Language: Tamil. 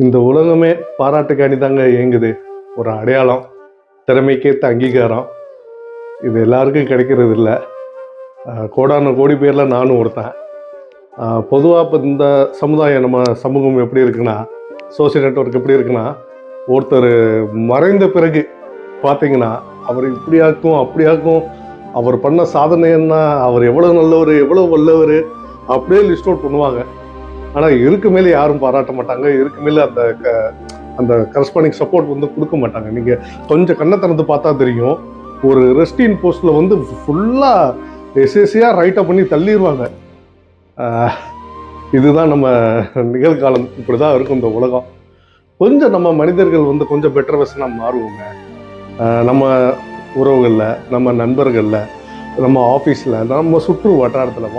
இந்த உலகமே பாராட்டுக்காண்டி தாங்க இயங்குது. ஒரு அடையாளம், திறமைக்கேற்ற அங்கீகாரம், இது எல்லாருக்கும் கிடைக்கிறது இல்லை. கோடான கோடி பேரில் நானும் ஒருத்தன். பொதுவாக இப்போ இந்த சமுதாயம், நம்ம சமூகம் எப்படி இருக்குன்னா, சோசியல் நெட்வொர்க் எப்படி இருக்குன்னா, ஒருத்தர் மறைந்த பிறகு பார்த்தீங்கன்னா அவர் இப்படியாக்கும் அப்படியாக்கும், அவர் பண்ண சாதனை என்ன, அவர் எவ்வளோ நல்லவர் எவ்வளோ வல்லவர் அப்படியே லிஸ்ட் அவுட் பண்ணுவாங்க. ஆனால் இருக்கு மேலே யாரும் பாராட்ட மாட்டாங்க. இருக்கு மேலே அந்த கரஸ்பாண்டிங் சப்போர்ட் வந்து கொடுக்க மாட்டாங்க. நீங்கள் கொஞ்சம் கண்ணை திறந்து பார்த்தா தெரியும், ஒரு ரெஸ்டின் போஸ்ட்டில் வந்து ஃபுல்லாக எஸ்எஸ்சியாக ரைட்டப் பண்ணி தள்ளிடுவாங்க. இதுதான் நம்ம நிகழ்காலம். இப்படி தான் இருக்கும் இந்த உலகம். கொஞ்சம் நம்ம மனிதர்கள் வந்து கொஞ்சம் பெட்டர் வெர்ஷனாக மாறுவோங்க. நம்ம உறவுகளில், நம்ம நண்பர்களில், நம்ம ஆஃபீஸில், நம்ம சுற்று வட்டாரத்தில்